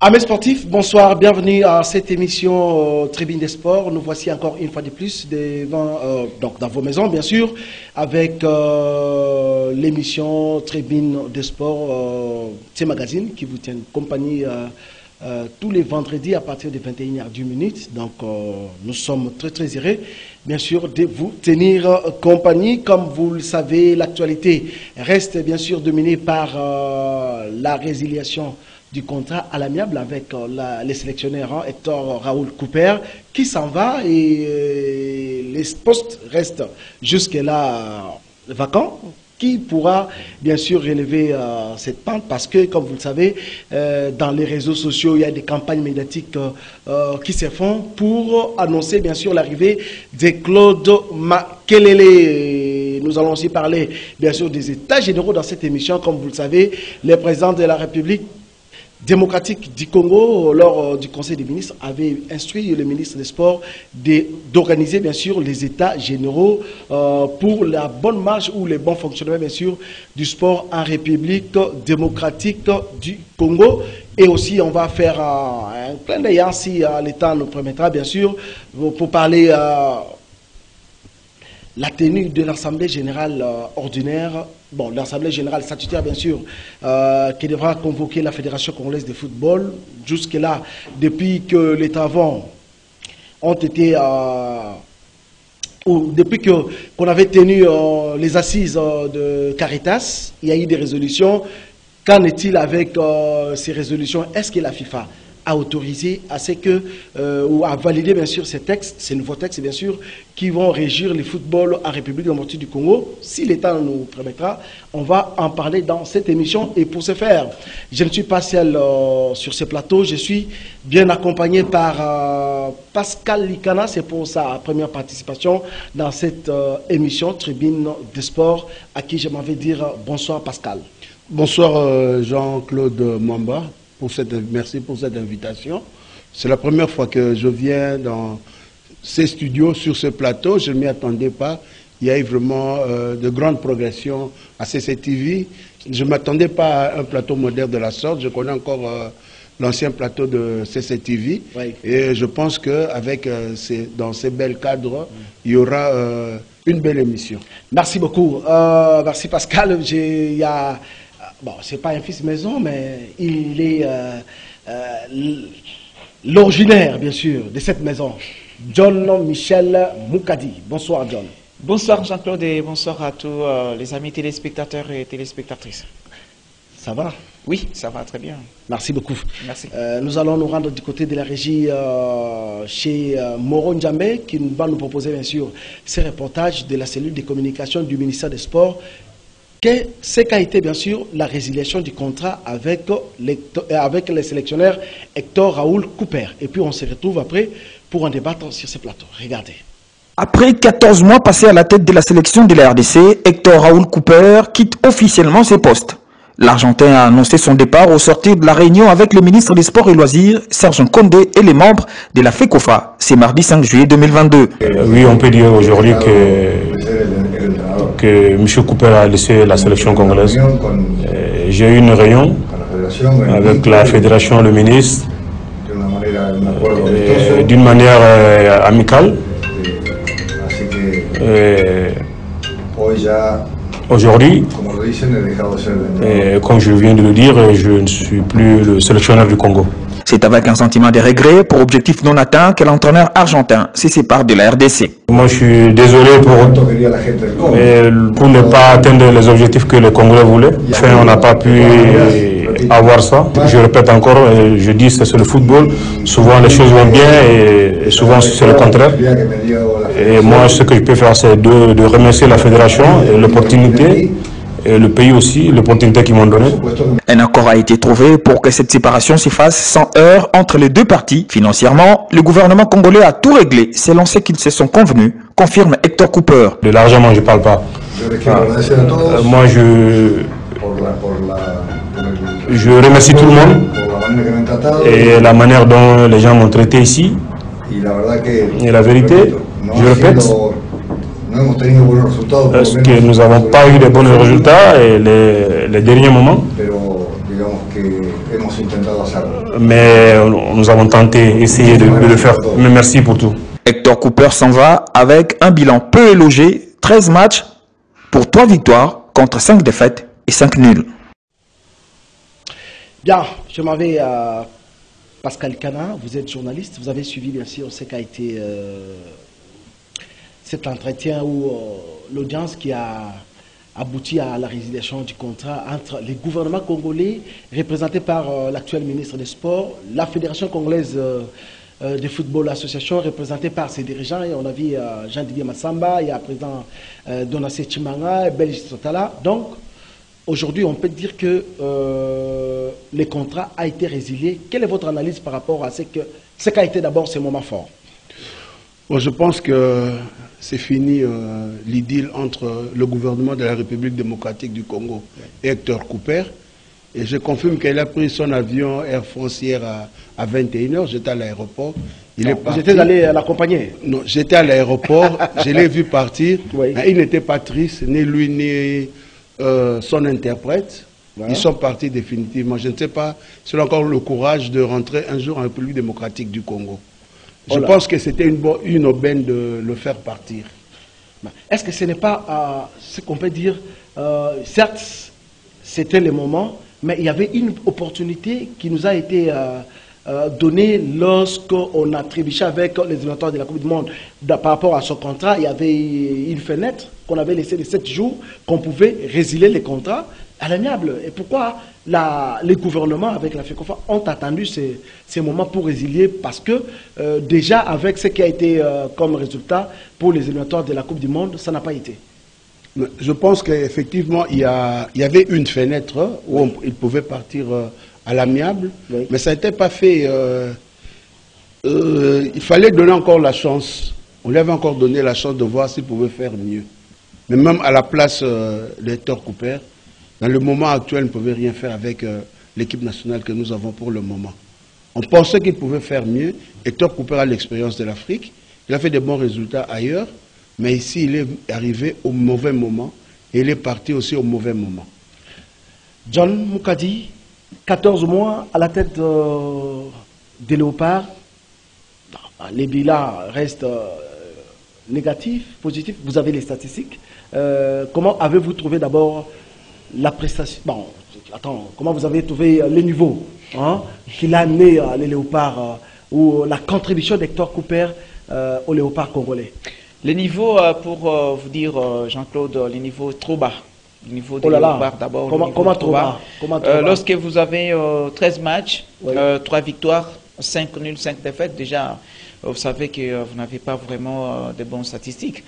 Amis sportifs, bonsoir, bienvenue à cette émission Tribune des Sports. Nous voici encore une fois de plus donc dans vos maisons, bien sûr, avec l'émission Tribune des Sports, c'est magazine qui vous tient compagnie tous les vendredis à partir de 21h10. Donc nous sommes très heureux, bien sûr, de vous tenir compagnie. Comme vous le savez, l'actualité reste bien sûr dominée par la résiliation du contrat à l'amiable avec les sélectionneurs Hector Raoul Cooper qui s'en va et les postes restent jusque-là vacants. Qui pourra bien sûr relever cette pente parce que, comme vous le savez, dans les réseaux sociaux, il y a des campagnes médiatiques qui se font pour annoncer bien sûr l'arrivée de Claude Makelele. Nous allons aussi parler bien sûr des états généraux dans cette émission. Comme vous le savez, le président de la République démocratique du Congo, lors du Conseil des ministres, avait instruit le ministre des Sports d'organiser bien sûr les états généraux pour la bonne marche ou les bons fonctionnements bien sûr du sport en République démocratique du Congo. Et aussi on va faire un clin d'œil si l'État nous permettra bien sûr pour parler la tenue de l'Assemblée générale ordinaire, bon, l'Assemblée générale statutaire, bien sûr, qui devra convoquer la Fédération congolaise de football. Jusque-là, depuis que les travaux ont été... depuis qu'on avait tenu les assises de Caritas, il y a eu des résolutions. Qu'en est-il avec ces résolutions? Est-ce que la FIFA a autorisé à ce que, ou à valider bien sûr ces textes, ces nouveaux textes bien sûr, qui vont régir le football en République démocratique du Congo? Si l'État nous permettra, on va en parler dans cette émission. Et pour ce faire, je ne suis pas seul sur ce plateau, je suis bien accompagné par Pascal Likana, c'est pour sa première participation dans cette émission Tribune des Sports, à qui je m'en vais dire bonsoir Pascal. Bonsoir Jean-Claude Mwamba. Merci pour cette invitation. C'est la première fois que je viens dans ces studios, sur ce plateau. Je ne m'y attendais pas. Il y a eu vraiment de grandes progressions à CCTV. Je ne m'attendais pas à un plateau moderne de la sorte. Je connais encore l'ancien plateau de CCTV. Oui. Et je pense qu'avec dans ces belles cadres, il y aura une belle émission. Merci beaucoup. Merci Pascal. Bon, c'est pas un fils maison, mais il est l'originaire, bien sûr, de cette maison. John Michel Moukadi. Bonsoir, John. Bonsoir, Jean-Claude, et bonsoir à tous les amis téléspectateurs et téléspectatrices. Ça va? Oui, ça va très bien. Merci beaucoup. Merci. Nous allons nous rendre du côté de la régie chez Moro Njambe, qui va nous proposer, bien sûr, ces reportages de la cellule de communication du ministère des Sports. Ce qu'a été bien sûr la résiliation du contrat avec les sélectionneurs Hector Raoul Cooper. Et puis on se retrouve après pour en débattre sur ce plateau. Regardez. Après 14 mois passés à la tête de la sélection de la RDC, Hector Raoul Cooper quitte officiellement ses postes. L'Argentin a annoncé son départ au sortir de la réunion avec le ministre des Sports et Loisirs, Serge Condé, et les membres de la FECOFA. C'est mardi 5 juillet 2022. Oui, on peut dire aujourd'hui que M. Cooper a laissé la sélection congolaise. J'ai eu une réunion avec la fédération, le ministre, d'une manière amicale. Aujourd'hui, comme je viens de le dire, je ne suis plus le sélectionneur du Congo. C'est avec un sentiment de regret pour objectif non atteint que l'entraîneur argentin se sépare de la RDC. Moi, je suis désolé pour ne pas atteindre les objectifs que les Congolais voulaient. Enfin, on n'a pas pu avoir ça. Je répète encore, je dis que c'est le football. Souvent, les choses vont bien et souvent, c'est le contraire. Et moi, ce que je peux faire, c'est de remercier la fédération et l'opportunité. Et le pays aussi, l'opportunité qu'ils m'ont donnée. Un accord a été trouvé pour que cette séparation se fasse sans heurts entre les deux parties. Financièrement, le gouvernement congolais a tout réglé selon ce qu'ils se sont convenus, confirme Hector Cooper. De l'argent, moi, je ne parle pas. Moi, je remercie tout le monde et la manière dont les gens m'ont traité ici. Et la vérité, je répète, parce que nous n'avons pas eu de bons résultats et les derniers moments. Mais nous avons tenté, essayé de le faire. Mais merci pour tout. Hector Cooper s'en va avec un bilan peu élogé, 13 matchs pour 3 victoires contre 5 défaites et 5 nuls. Bien, je m'en vais à Pascal Cana, vous êtes journaliste, vous avez suivi bien sûr ce qu'a été cet entretien ou l'audience qui a abouti à la résiliation du contrat entre les gouvernements congolais, représentés par l'actuel ministre des Sports, la Fédération congolaise de football association, représentée par ses dirigeants. Et on a vu Jean-Didier Massamba, il y a président Donassé Chimanga, Belge Sotala. Donc, aujourd'hui, on peut dire que le contrat a été résilié. Quelle est votre analyse par rapport à ce qu'a été d'abord ce moment fort? Bon, je pense que c'est fini l'idylle entre le gouvernement de la République démocratique du Congo et Hector Cooper. Et je confirme qu'il a pris son avion Air France hier à 21h. J'étais à l'aéroport. Il est parti. Vous étiez allé l'accompagner? Non, j'étais à l'aéroport. Je l'ai vu partir. Oui. Il n'était pas triste, ni lui, ni son interprète. Ouais. Ils sont partis définitivement. Je ne sais pas s'il a encore le courage de rentrer un jour en République démocratique du Congo. Je pense que c'était une aubaine de le faire partir. Est-ce que ce n'est pas ce qu'on peut dire, certes, c'était le moment, mais il y avait une opportunité qui nous a été donnée lorsqu'on a trébuché avec les éléments de la Coupe du Monde par rapport à son contrat. Il y avait une fenêtre qu'on avait laissée de 7 jours, qu'on pouvait résilier les contrats à l'amiable. Et pourquoi les gouvernements avec la FECOFA ont attendu ces moments pour résilier? Parce que déjà avec ce qui a été comme résultat pour les éliminatoires de la Coupe du Monde, ça n'a pas été. Je pense qu'effectivement, il y avait une fenêtre où il pouvait partir à l'amiable, oui. Mais ça n'était pas fait. Il fallait donner encore la chance. On lui avait encore donné la chance de voir s'il pouvait faire mieux. Mais même à la place d'Hector Cooper, dans le moment actuel, il ne pouvait rien faire avec l'équipe nationale que nous avons pour le moment. On pensait qu'il pouvait faire mieux. Hector Cooper a l'expérience de l'Afrique. Il a fait de bons résultats ailleurs. Mais ici, il est arrivé au mauvais moment. Et il est parti aussi au mauvais moment. John Moukadi, 14 mois à la tête des Léopards. Les bilans restent négatifs, positifs. Vous avez les statistiques. Comment avez-vous trouvé d'abord la prestation? Bon, attends, comment vous avez trouvé le niveau qu'il a amené les Léopards ou la contribution d'Hector Cooper aux Léopards congolais? Le niveau, pour vous dire, Jean-Claude, le niveau est trop bas. Le niveau des Léopards d'abord. Comment trop bas? Lorsque vous avez 13 matchs, oui. 3 victoires, 5 nuls, 5 défaites, déjà, vous savez que vous n'avez pas vraiment de bonnes statistiques.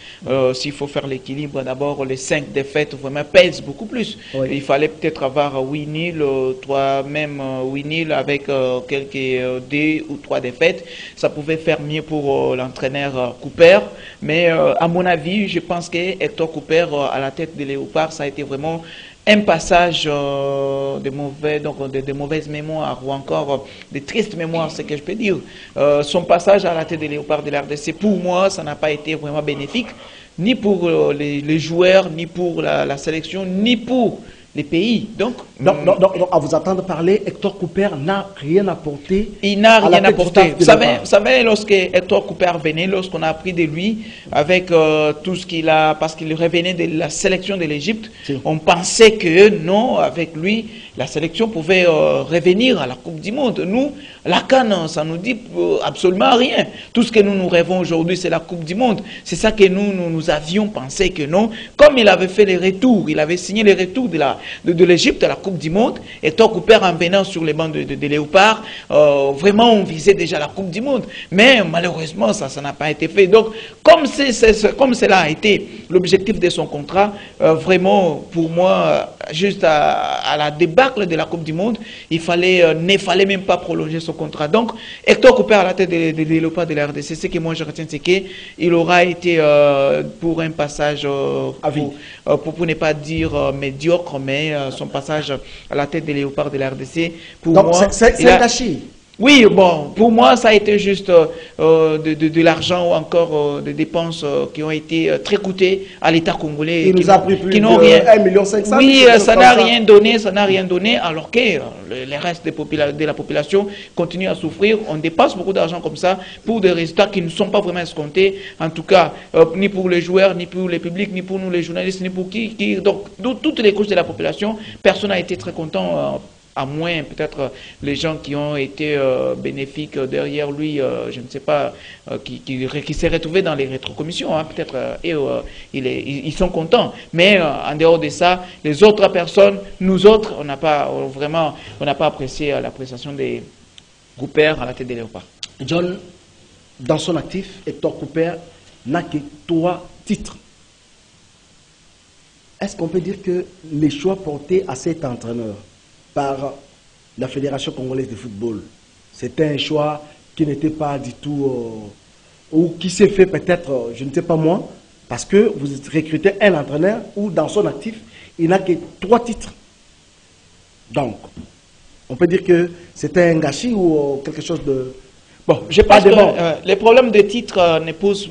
S'il faut faire l'équilibre, d'abord, les 5 défaites vraiment pèsent beaucoup plus. Oui. Il fallait peut-être avoir 8 nuls, 3 même 8 nuls avec quelques 2 ou 3 défaites. Ça pouvait faire mieux pour l'entraîneur Cooper. Mais à mon avis, je pense que Hector Cooper, à la tête des Léopards, ça a été vraiment un passage de mauvaises mémoires ou encore de tristes mémoires, c'est ce que je peux dire. Son passage à la tête des Léopards de la RDC, pour moi, ça n'a pas été vraiment bénéfique, ni pour les joueurs, ni pour la sélection, ni pour les pays. Donc, à vous entendre parler, Hector Cooper n'a rien apporté. Il n'a rien apporté. Vous savez, lorsque Hector Cooper venait, lorsqu'on a appris de lui, avec tout ce qu'il a, parce qu'il revenait de la sélection de l'Égypte, on pensait que non, avec lui, la sélection pouvait revenir à la Coupe du Monde. Nous, la CAN, ça nous dit absolument rien. Tout ce que nous rêvons aujourd'hui, c'est la Coupe du Monde. C'est ça que nous avions pensé que non. Comme il avait fait les retours, il avait signé les retours de l'Égypte à la Coupe du Monde, et Hector Cooper en venant sur les bancs de Léopards, vraiment on visait déjà la Coupe du Monde. Mais malheureusement, ça n'a pas été fait. Donc, comme cela a été l'objectif de son contrat, vraiment, pour moi, juste à la débâcle de la Coupe du Monde, ne fallait même pas prolonger son contrat. Donc, Hector Cooper à la tête des Léopards de la RDC, ce que moi je retiens, c'est qu'il aura été pour un passage, pour ne pas dire médiocre, mais son passage à la tête des Léopards de la RDC, pour donc moi... c'est un gâchis. Oui, bon, pour moi, ça a été juste de l'argent ou encore des dépenses qui ont été très coûtées à l'État congolais. Il nous a pris plus qui de n'ont rien. 1,5 million. Oui, ça n'a rien donné, ça n'a rien donné, alors que les restes de la population continuent à souffrir. On dépasse beaucoup d'argent comme ça pour des résultats qui ne sont pas vraiment escomptés, en tout cas, ni pour les joueurs, ni pour les publics, ni pour nous les journalistes, ni pour qui. Donc, toutes les couches de la population, personne n'a été très content. À moins peut-être les gens qui ont été bénéfiques derrière lui, je ne sais pas, qui s'est retrouvé dans les rétrocommissions, hein, peut-être, ils sont contents. Mais en dehors de ça, les autres personnes, nous autres, on n'a pas apprécié l'appréciation des Couper à la tête des Léopards. John, dans son actif, Hector Couper n'a que 3 titres. Est-ce qu'on peut dire que les choix portés à cet entraîneur par la Fédération congolaise de football, c'était un choix qui n'était pas du tout, ou qui s'est fait peut-être, je ne sais pas moi, parce que vous recrutez un entraîneur où dans son actif, il n'a que 3 titres. Donc, on peut dire que c'était un gâchis ou quelque chose de... Bon, je pense que les problèmes de titres ne posent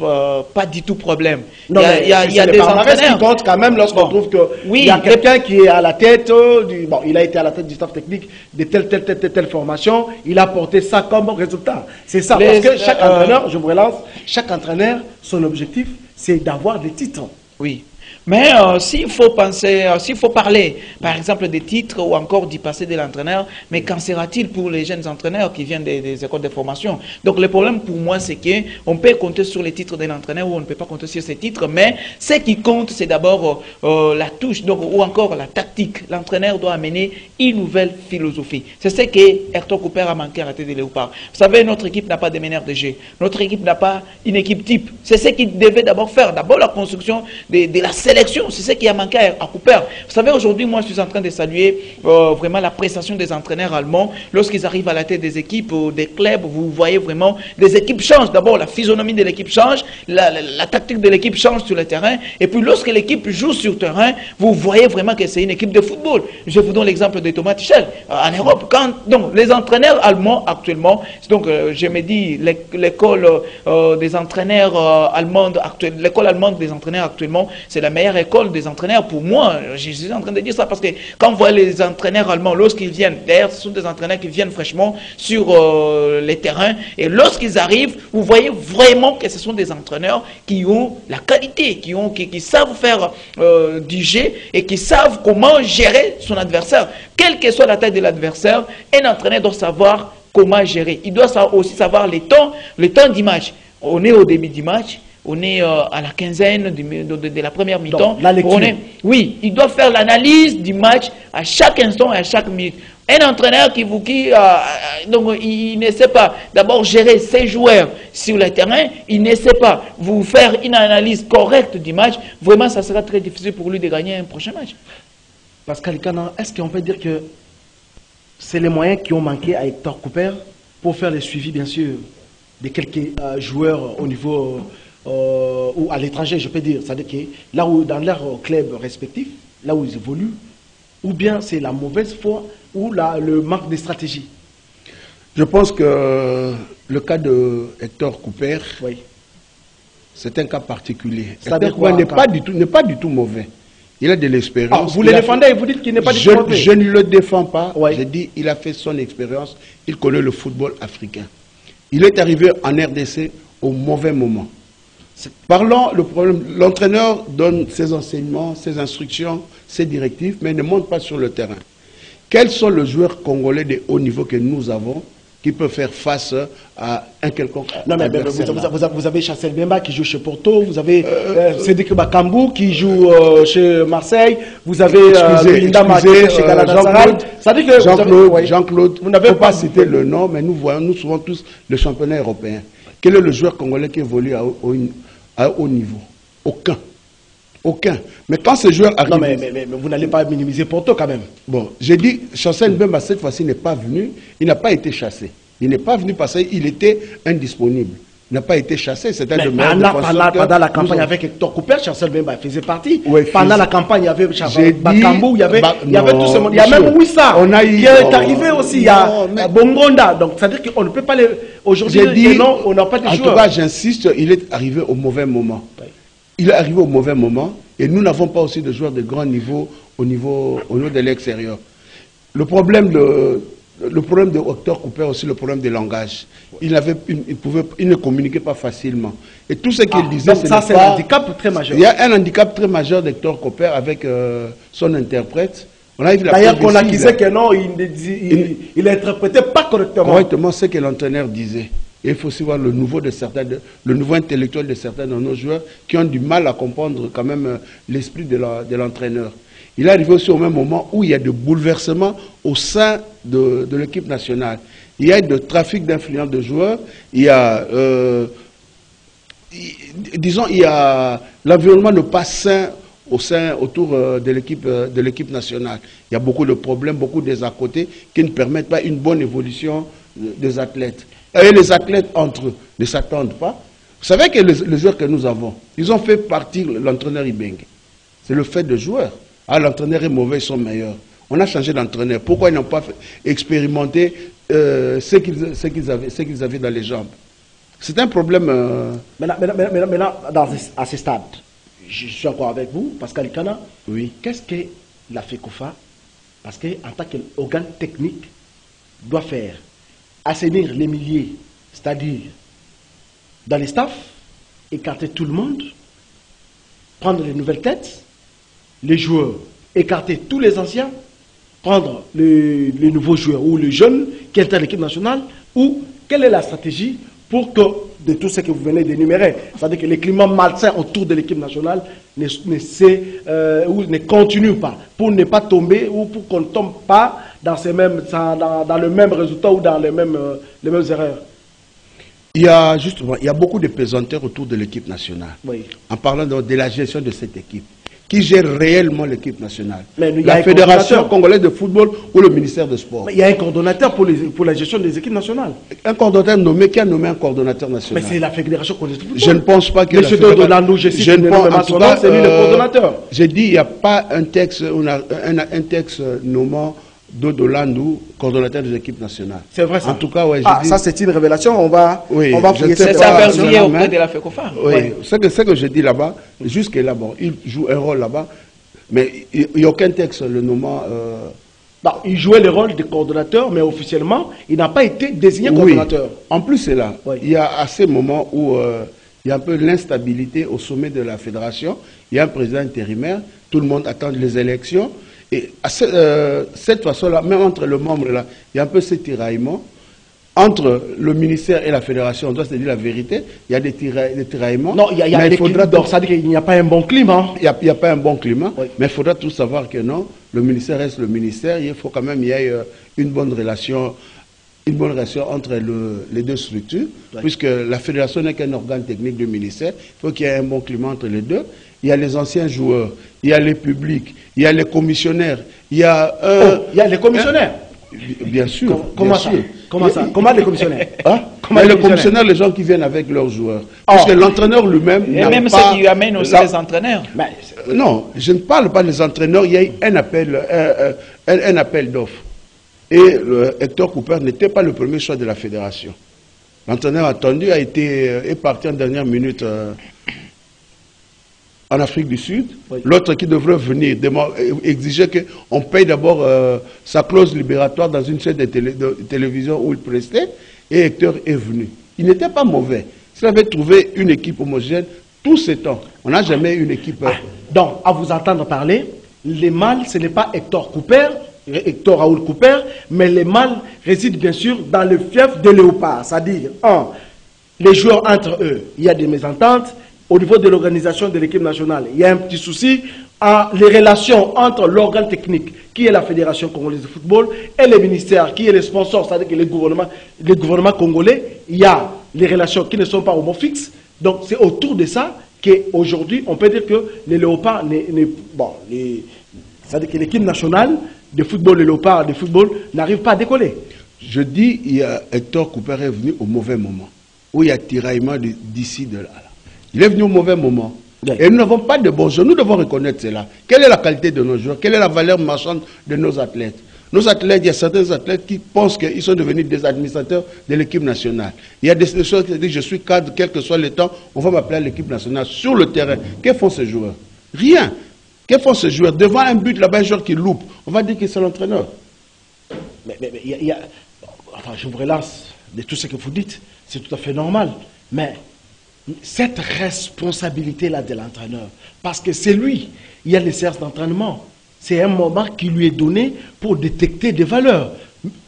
pas du tout problème. Non, il y a des entraîneurs qui comptent quand même lorsqu'on trouve que il y a quelqu'un qui est à la tête du... Bon, il a été à la tête du staff technique de telle formation, il a porté ça comme résultat. C'est ça, parce que chaque entraîneur, je vous relance, chaque entraîneur, son objectif, c'est d'avoir des titres. Oui. Mais s'il faut penser, s'il faut parler, par exemple, des titres ou encore du passé de l'entraîneur, mais qu'en sera-t-il pour les jeunes entraîneurs qui viennent des écoles de formation? Donc le problème pour moi, c'est qu'on peut compter sur les titres d'un entraîneur ou on ne peut pas compter sur ces titres, mais ce qui compte, c'est d'abord la touche, donc, ou encore la tactique. L'entraîneur doit amener une nouvelle philosophie. C'est ce que Hector Couper a manqué à la tête des Léopards. Vous savez, notre équipe n'a pas de meneur de jeu. Notre équipe n'a pas une équipe type. C'est ce qu'il devait d'abord faire. D'abord la construction de la sélection. C'est ce qui a manqué à Couper. Vous savez, aujourd'hui, moi, je suis en train de saluer vraiment la prestation des entraîneurs allemands. Lorsqu'ils arrivent à la tête des équipes, des clubs, vous voyez vraiment, des équipes changent. D'abord, la physionomie de l'équipe change, la tactique de l'équipe change sur le terrain. Et puis, lorsque l'équipe joue sur le terrain, vous voyez vraiment que c'est une équipe de football. Je vous donne l'exemple de Thomas Tuchel. En Europe, donc, les entraîneurs allemands, actuellement, donc, je me dis, l'école des entraîneurs allemandes, l'école allemande des entraîneurs actuellement, c'est la meilleure école des entraîneurs pour moi. Je suis en train de dire ça parce que quand on voit les entraîneurs allemands, lorsqu'ils viennent, d'ailleurs ce sont des entraîneurs qui viennent fraîchement sur les terrains, et lorsqu'ils arrivent, vous voyez vraiment que ce sont des entraîneurs qui ont la qualité, qui savent faire du jeu et qui savent comment gérer son adversaire. Quelle que soit la taille de l'adversaire, un entraîneur doit savoir comment gérer. Il doit aussi savoir le temps du match. On est au début du match, on est à la quinzaine de la première mi-temps. Oui, il doit faire l'analyse du match à chaque instant et à chaque minute. Un entraîneur donc il ne sait pas d'abord gérer ses joueurs sur le terrain, il ne sait pas vous faire une analyse correcte du match, vraiment ça sera très difficile pour lui de gagner un prochain match. Pascal Ikana, est-ce qu'on peut dire que c'est les moyens qui ont manqué à Hector Couper pour faire le suivi, bien sûr, de quelques joueurs au niveau... ou à l'étranger, je peux dire, c'est-à-dire que là où dans leur club respectif, là où ils évoluent, ou bien c'est la mauvaise foi ou le manque de stratégie? Je pense que le cas de Hector Couper, oui, c'est un cas particulier. Hector Couper n'est pas du tout mauvais. Il a de l'expérience. Vous le défendez et vous dites qu'il n'est pas du tout mauvais. Je ne le défends pas. Oui. Je dis qu'il a fait son expérience. Il connaît le football africain. Il est arrivé en RDC au mauvais moment. Parlons le problème. L'entraîneur donne ses enseignements, ses instructions, ses directives, mais ne monte pas sur le terrain. Quels sont les joueurs congolais de haut niveau que nous avons qui peuvent faire face à un quelconque adversaire? Vous avez Chancel Bemba qui joue chez Porto, vous avez Cédric Bakambu qui joue chez Marseille, vous avez Linda Maté chez Galatasaray. Jean-Claude, vous n'avez pas cité le nom, mais nous suivons tous le championnat européen. Quel est le joueur congolais qui évolue à haut niveau? Aucun. Mais quand ce joueur arrive... Non, mais vous n'allez pas minimiser Porto quand même. Bon, j'ai dit, Chancel Mbemba, cette fois-ci, n'est pas venu. Il n'a pas été chassé. Il n'est pas venu parce qu'il était indisponible. n'a pas été chassé. C'était le meilleur défenseur. Pendant la campagne avec Hector Cooper, Chancel Mbemba faisait partie. Oui, pendant la campagne, il y avait Bakambu, il y avait tout ce monde. Il y a même Wissa qui est arrivé aussi. Il y a Bongonda. Donc, c'est-à-dire qu'on ne peut pas les... Aujourd'hui, on n'a pas de joueurs. En tout cas, j'insiste, il est arrivé au mauvais moment. Oui. Il est arrivé au mauvais moment et nous n'avons pas aussi de joueurs de grand niveau au niveau de l'extérieur. Le problème de Hector Cooper aussi, le problème des langages. Il ne communiquait pas facilement. Et tout ce qu'il disait, c'est un handicap très majeur. Il y a un handicap très majeur d'Hector Cooper avec son interprète. D'ailleurs, qu'on accusait que non, il n'interprétait pas correctement ce que l'entraîneur disait. Et il faut aussi voir le niveau intellectuel de certains de nos joueurs qui ont du mal à comprendre quand même l'esprit de l'entraîneur. Il est arrivé aussi au même moment où il y a des bouleversements au sein de l'équipe nationale. Il y a de trafic d'influence de joueurs, il y a, il y a l'environnement ne pas sain autour de l'équipe nationale. Il y a beaucoup de problèmes, beaucoup de désaccords qui ne permettent pas une bonne évolution des athlètes. Et les athlètes entre eux ne s'attendent pas. Vous savez que les joueurs que nous avons, ils ont fait partir l'entraîneur Ibenge. C'est le fait de joueurs. Ah, l'entraîneur est mauvais, ils sont meilleurs. On a changé d'entraîneur. Pourquoi ils n'ont pas expérimenté ce qu'ils avaient dans les jambes? C'est un problème... Maintenant, à ce stade, je suis encore avec vous, Pascal Ikana. Oui. Qu'est-ce que la FECOFA, parce qu'en tant qu'organe technique, doit faire? Assainir les milliers, c'est-à-dire dans les staffs, écarter tout le monde, prendre les nouvelles têtes, les joueurs, écarter tous les anciens, prendre les nouveaux joueurs ou les jeunes qui étaient à l'équipe nationale, ou quelle est la stratégie pour que, de tout ce que vous venez d'énumérer, c'est-à-dire que les climats malsains autour de l'équipe nationale ne continuent pas, pour ne pas tomber ou pour qu'on ne tombe pas dans le même résultat ou dans les mêmes erreurs? Il y a beaucoup de pesanteurs autour de l'équipe nationale. Oui. En parlant de la gestion de cette équipe. Qui gère réellement l'équipe nationale? La Fédération congolaise de football ou le ministère des Sports? Mais il y a un coordonnateur pour la gestion des équipes nationales. Un coordonnateur nommé, qui a nommé un coordonnateur national? Mais c'est la Fédération congolaise de football. Je ne pense pas que... Monsieur Dodolandou, je cite le nom national, c'est lui le coordonnateur. J'ai dit, il n'y a pas un texte nommant Dodolandou, coordonnateur des équipes nationales. C'est vrai ça? En tout cas, ouais. Ça c'est une révélation, on va fouiller ça. C'est avéré auprès de la FECOFA. Oui, ce que je dis là-bas, jusque là, bon, il joue un rôle là-bas, mais il n'y a aucun texte le nommant... il jouait le rôle de coordonnateur, mais officiellement, il n'a pas été désigné coordonnateur. En plus, c'est là. Oui. Il y a à ces moments où il y a un peu l'instabilité au sommet de la fédération. Il y a un président intérimaire, tout le monde attend les élections. Et cette façon-là, même entre le membre là, il y a un peu ce tiraillement. Entre le ministère et la fédération, on doit se dire la vérité, il y a des tiraillements. Non, il y a des climats, donc ça veut dire qu'il n'y a pas un bon climat. Il n'y a pas un bon climat, oui. Mais il faudra tout savoir que non, le ministère reste le ministère, il faut quand même qu'il y ait une bonne relation entre les deux structures, oui. Puisque la fédération n'est qu'un organe technique du ministère, il faut qu'il y ait un bon climat entre les deux. Il y a les anciens joueurs, il y a les publics, il y a les commissionnaires, il y a... il y a les commissionnaires? Bien sûr. Comment ça? Comment les commissionnaires? Les commissionnaires, les gens qui viennent avec leurs joueurs. Parce que l'entraîneur lui-même... Et même ceux qui amènent aussi les entraîneurs. Non, je ne parle pas des entraîneurs, il y a eu un appel d'offres. Et Hector Cooper n'était pas le premier choix de la fédération. L'entraîneur attendu est parti en dernière minute en Afrique du Sud. Oui. L'autre qui devrait venir exiger qu'on paye d'abord sa clause libératoire dans une chaîne de télévision où il prestait. Et Hector est venu. Il n'était pas mauvais. S'il avait trouvé une équipe homogène, tout ce temps, on n'a jamais eu une équipe... Donc, à vous entendre parler, les mâles, ce n'est pas Hector Raoul Cooper, mais les mâles résident bien sûr dans le fief de Léopard. C'est-à-dire, les joueurs entre eux, il y a des mésententes. Au niveau de l'organisation de l'équipe nationale, il y a un petit souci. Les relations entre l'organe technique, qui est la Fédération congolaise de football, et les ministères, qui est le sponsor, c'est-à-dire que les gouvernements congolais, il y a les relations qui ne sont pas homofixes. Donc c'est autour de ça qu'aujourd'hui, on peut dire que les Léopards, c'est-à-dire que l'équipe nationale de football, les Léopards de football, n'arrive pas à décoller. Je dis, Hector Cooper est venu au mauvais moment. où il y a tiraillement d'ici, de là. Il est venu au mauvais moment. Et nous n'avons pas de bons joueurs. Nous devons reconnaître cela. Quelle est la qualité de nos joueurs? Quelle est la valeur marchande de nos athlètes? Nos athlètes, il y a certains athlètes qui pensent qu'ils sont devenus des administrateurs de l'équipe nationale. Il y a des choses qui disent, je suis cadre, quel que soit le temps, on va m'appeler à l'équipe nationale. Sur le terrain, que font ces joueurs? Rien. Que font ces joueurs? Devant un but, là-bas, un joueur qui loupe, on va dire que c'est l'entraîneur. Mais enfin, je vous relance de tout ce que vous dites. C'est tout à fait normal. Mais cette responsabilité-là de l'entraîneur, parce que c'est lui, il y a les séances d'entraînement. C'est un moment qui lui est donné pour détecter des valeurs.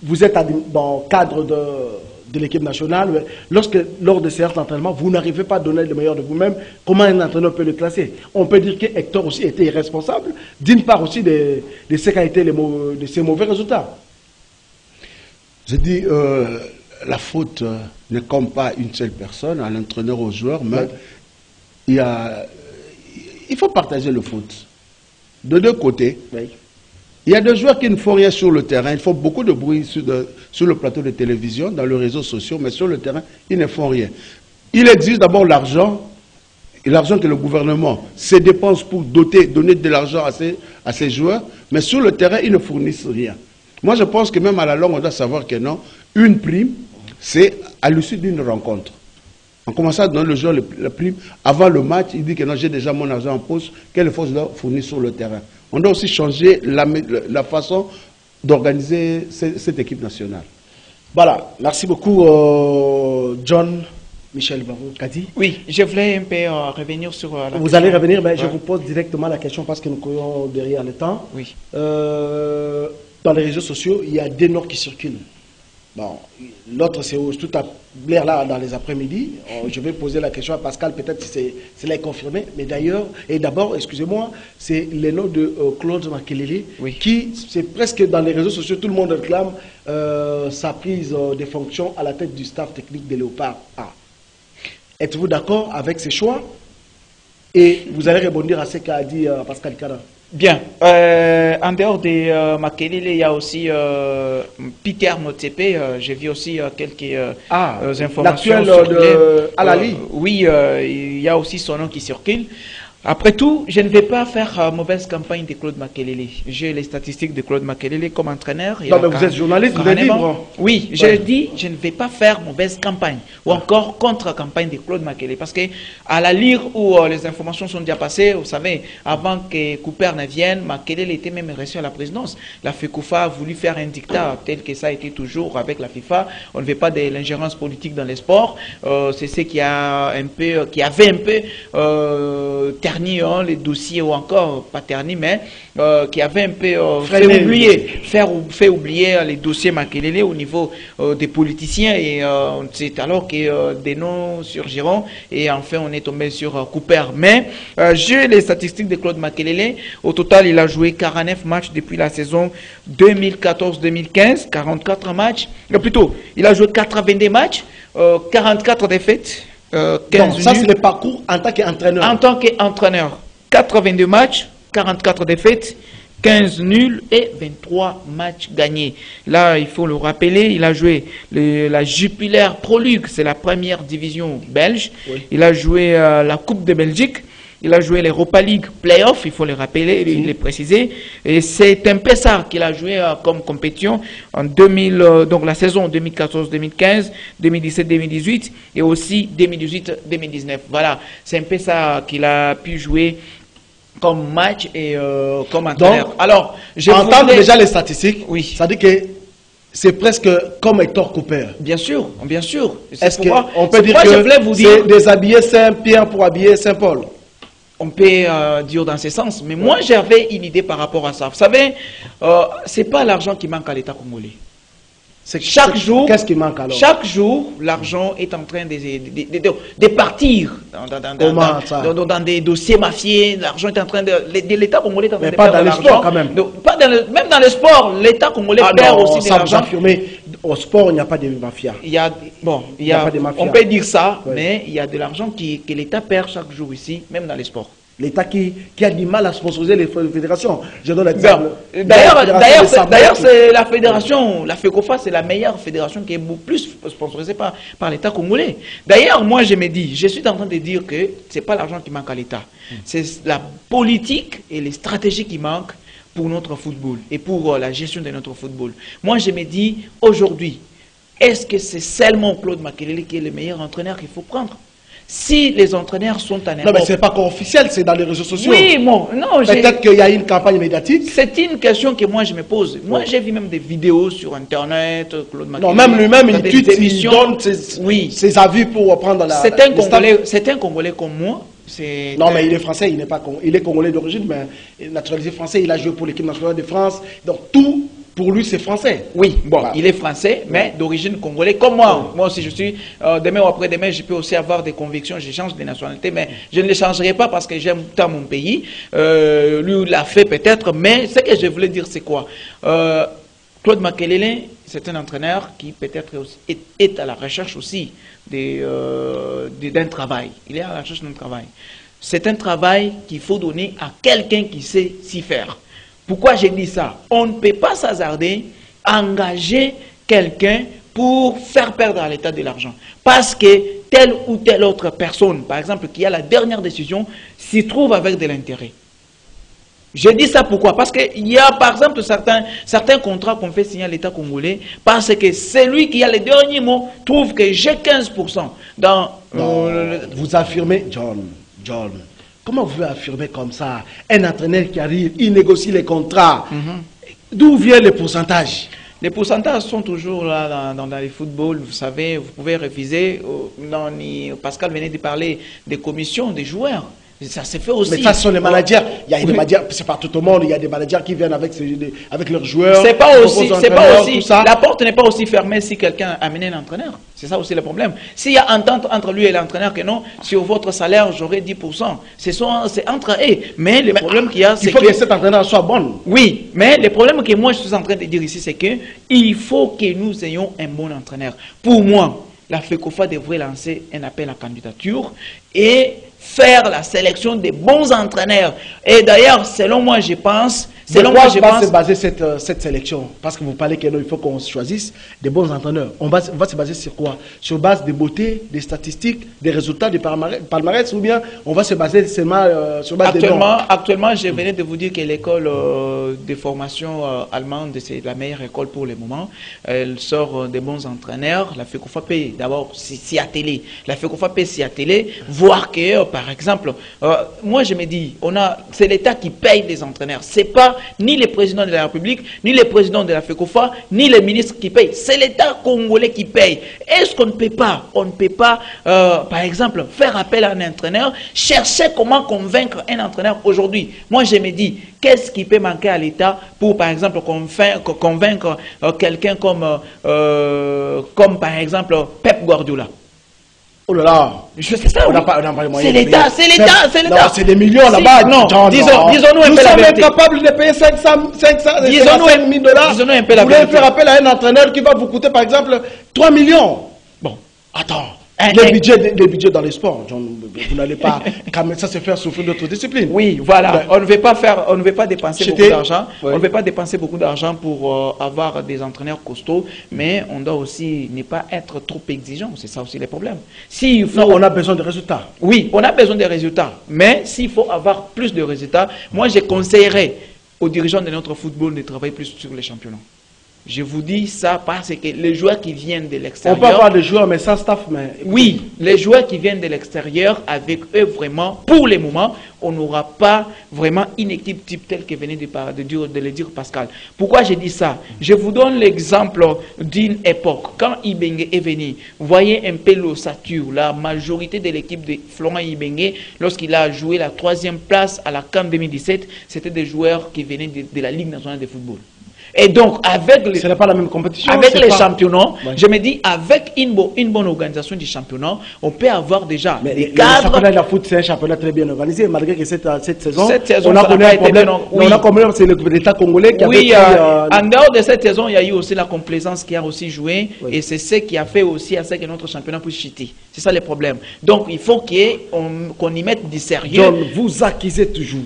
Vous êtes dans le cadre de l'équipe nationale, lors des séances d'entraînement, vous n'arrivez pas à donner le meilleur de vous-même. Comment un entraîneur peut le classer? On peut dire que Hector aussi était irresponsable, d'une part aussi de ce qu'a été de ses mauvais résultats. Je dis, la faute ne compte pas une seule personne, à l'entraîneur, aux joueurs, mais il faut partager le foot. De deux côtés, il y a des joueurs qui ne font rien sur le terrain. Ils font beaucoup de bruit sur le plateau de télévision, dans les réseaux sociaux, mais sur le terrain, ils ne font rien. Il existe d'abord l'argent, et l'argent que le gouvernement se dépense pour donner de l'argent à ces joueurs, mais sur le terrain, ils ne fournissent rien. Moi, je pense que même à la longue, on doit savoir que non, une prime, c'est à l'issue d'une rencontre. On commence à donner le joueur la prime. Avant le match, il dit que non, j'ai déjà mon argent en poche. Quelle force doit fournir sur le terrain? On doit aussi changer la façon d'organiser cette équipe nationale. Voilà. Merci beaucoup, John Michel Barou Kadi. Oui, je voulais un peu revenir sur la question. Vous allez revenir, mais je vous pose directement la question parce que nous courons derrière le temps. Oui. Dans les réseaux sociaux, il y a des noms qui circulent. Bon, l'autre, c'est tout à Blair là dans les après-midi. Je vais poser la question à Pascal, peut-être si cela est confirmé. Mais d'ailleurs, et d'abord, excusez-moi, c'est le nom de Claude Makelele, qui, c'est presque dans les réseaux sociaux, tout le monde réclame sa prise des fonctions à la tête du staff technique de Léopard A. Êtes-vous d'accord avec ces choix? Et vous allez rebondir à ce qu'a dit Pascal Kada. Bien. En dehors de Makelele, il y a aussi Peter Motsepe. J'ai vu aussi quelques informations. L'actuel de Alali. Oui, il y a aussi son nom qui circule. Après tout, je ne vais pas faire mauvaise campagne de Claude Makelele. J'ai les statistiques de Claude Makelele comme entraîneur. Non, mais vous êtes journaliste, vous êtes libre. Oui, je dis, je ne vais pas faire mauvaise campagne ou encore contre-campagne de Claude Makelele. Parce que à la lire où les informations sont déjà passées, vous savez, avant que Cooper ne vienne, Makelele était même reçu à la présidence. La FECOFA a voulu faire un dictat tel que ça a été toujours avec la FIFA. On ne veut pas de l'ingérence politique dans les sports. C'est ce qui avait un peu terni les dossiers, ou encore pas terni, mais qui avait un peu fait oublier les dossiers Makelele au niveau des politiciens, et c'est alors que des noms surgiront et enfin on est tombé sur Cooper. Mais j'ai les statistiques de Claude Makelele. Au total, il a joué 49 matchs depuis la saison 2014-2015, 44 matchs, plutôt il a joué 82 matchs, 44 défaites. 15 ça, c'est le parcours en tant qu'entraîneur. En tant qu'entraîneur, 82 matchs, 44 défaites, 15 nuls et 23 matchs gagnés. Là, il faut le rappeler, il a joué la Jupiler Pro League, c'est la première division belge. Oui. Il a joué la Coupe de Belgique. Il a joué l'Europa League Playoff, il faut le rappeler, il le préciser. Et c'est un peu ça qu'il a joué comme compétition en donc la saison 2014-2015, 2017-2018 et aussi 2018-2019. Voilà, c'est un peu ça qu'il a pu jouer comme match et comme entraîneur. Donc, alors, j'entends déjà les statistiques. Oui. Ça dit que c'est presque comme Hector Cooper. Bien sûr, bien sûr. Est-ce qu'on peut dire que c'est déshabiller Saint-Pierre pour habiller Saint-Paul? On peut dire dans ce sens, mais moi j'avais une idée par rapport à ça. Vous savez, c'est pas l'argent qui manque à l'État congolais. Chaque jour, qu'est-ce qui manque alors? Chaque jour, l'argent est en train de partir dans des dossiers mafieux. L'argent est en train de l'État congolais est en train de perdre de l'argent. Mais pas dans les sports quand même. Même dans les sports, l'État congolais perd aussi de l'argent. Mais au sport, il n'y a pas de mafia. On peut dire ça, ouais. Mais il y a de l'argent que l'État perd chaque jour ici, même dans les sports. L'État qui a du mal à sponsoriser les fédérations. Je donne l'exemple. D'ailleurs, c'est la fédération, la FECOFA, c'est la meilleure fédération qui est beaucoup plus sponsorisée par l'État congolais. D'ailleurs, moi, je me dis, je suis en train de dire que ce n'est pas l'argent qui manque à l'État. C'est la politique et les stratégies qui manquent pour notre football et pour la gestion de notre football. Moi, je me dis, aujourd'hui, est-ce que c'est seulement Claude Makelele qui est le meilleur entraîneur qu'il faut prendre? Si les entraîneurs sont en Europe... Non, mais ce n'est pas encore officiel, c'est dans les réseaux sociaux. Oui, bon, non... Peut-être qu'il y a une campagne médiatique. C'est une question que moi je me pose. Moi, j'ai vu même des vidéos sur Internet, Claude Makelele... Non, même lui-même, il donne ses avis pour prendre la... C'est un Congolais comme moi. Non, mais il est français, il est Congolais d'origine, mais naturalisé français, il a joué pour l'équipe nationale de France. Donc, tout... Pour lui, c'est français. Oui, bon, il est français, mais d'origine congolaise, comme moi. Moi aussi, je suis, demain ou après-demain, je peux aussi avoir des convictions, je change de nationalité, mais je ne les changerai pas parce que j'aime tant mon pays. Lui l'a fait peut-être, mais ce que je voulais dire, c'est quoi? Claude Makelele, c'est un entraîneur qui peut-être est à la recherche aussi d'un travail. Il est à la recherche d'un travail. C'est un travail qu'il faut donner à quelqu'un qui sait s'y faire. Pourquoi j'ai dit ça? On ne peut pas s'hasarder à engager quelqu'un pour faire perdre à l'État de l'argent. Parce que telle ou telle autre personne, par exemple, qui a la dernière décision, s'y trouve avec de l'intérêt. Je dis ça pourquoi? Parce qu'il y a, par exemple, certains contrats qu'on fait signer à l'État congolais, parce que celui qui a les derniers mots trouve que j'ai 15% dans... Vous affirmez, John, comment vous pouvez affirmer comme ça? Un entraîneur qui arrive, il négocie les contrats. D'où viennent les pourcentages? Les pourcentages sont toujours là dans les footballs. Vous savez, vous pouvez réviser. Pascal venait de parler des commissions des joueurs. Ça s'est fait aussi. Mais ça, ce sont les managers. Il y a des managers, c'est pas tout le monde. Il y a des managers qui viennent avec leurs joueurs. C'est pas aussi. La porte n'est pas aussi fermée si quelqu'un a amené un entraîneur. C'est ça aussi le problème. S'il y a entente entre lui et l'entraîneur que non, sur votre salaire, j'aurai 10%. C'est entre eux. Mais le problème qu'il y a, c'est il faut que cet entraîneur soit bon. Oui, mais le problème que moi je suis en train de dire ici, c'est que il faut que nous ayons un bon entraîneur. Pour moi, la FECOFA devrait lancer un appel à candidature et faire la sélection des bons entraîneurs. Et d'ailleurs, selon moi, je pense... Selon moi, je pense... se baser cette sélection? Parce que vous parlez qu'il faut qu'on choisisse des bons entraîneurs. On va se baser sur quoi? Sur base des beautés, des statistiques, des résultats du palmarès, ou bien on va se baser seulement sur base des noms? Actuellement, je venais de vous dire que l'école de formation allemande, c'est la meilleure école pour le moment. Elle sort des bons entraîneurs. La FECOFA peut d'abord s'y atteler. La FECOFA peut s'y atteler, voir que, par exemple, moi je me dis, c'est l'État qui paye les entraîneurs. C'est pas ni les présidents de la République, ni les présidents de la FECOFA, ni les ministres qui payent. C'est l'État congolais qui paye. Est-ce qu'on ne peut pas, par exemple, faire appel à un entraîneur, chercher comment convaincre un entraîneur aujourd'hui? Moi, je me dis, qu'est-ce qui peut manquer à l'État pour, par exemple, convaincre quelqu'un comme, par exemple, Pep Guardiola? Oh là là, je sais ça. C'est l'État. Non, c'est des millions là-bas. Non, disons-nous un peu la vérité. Nous sommes incapables de payer 500 000 dollars. Vous voulez faire appel à un entraîneur qui va vous coûter par exemple 3 millions. Bon, attends. Les budgets dans les sports, vous n'allez pas, quand même, ça se faire souffrir d'autres disciplines. Oui, voilà. On ne veut pas dépenser beaucoup d'argent. On ne veut pas dépenser beaucoup d'argent pour avoir des entraîneurs costauds, mais on doit aussi ne pas être trop exigeant. C'est ça aussi le problème. On a besoin de résultats. Oui, on a besoin de résultats. Mais s'il faut avoir plus de résultats, moi je conseillerais aux dirigeants de notre football de travailler plus sur les championnats. Je vous dis ça parce que les joueurs qui viennent de l'extérieur... On peut avoir des joueurs, mais sans staff, mais... Oui, les joueurs qui viennent de l'extérieur, avec eux, vraiment, pour le moment, on n'aura pas vraiment une équipe type telle que venait de le dire Pascal. Pourquoi j'ai dit ça? Je vous donne l'exemple d'une époque. Quand Ibenge est venu, vous voyez un peu l'ossature, la majorité de l'équipe de Florent Ibenge, lorsqu'il a joué la 3e place à la CAN 2017, c'était des joueurs qui venaient de la Ligue nationale de football. Et donc, avec les, ce n'est pas la même compétition. Avec les championnats, je me dis, avec une bonne organisation du championnat, on peut avoir déjà des cadres. Le championnat de la foot, c'est un championnat très bien organisé, malgré que cette saison, on a connu un problème. On a connu, c'est l'État congolais qui a oui, en dehors de cette saison, il y a eu aussi la complaisance qui a aussi joué, et c'est ce qui a fait aussi à ce que notre championnat puisse chuter. C'est ça le problème. Donc, il faut qu'on y mette du sérieux. John, vous accusez toujours.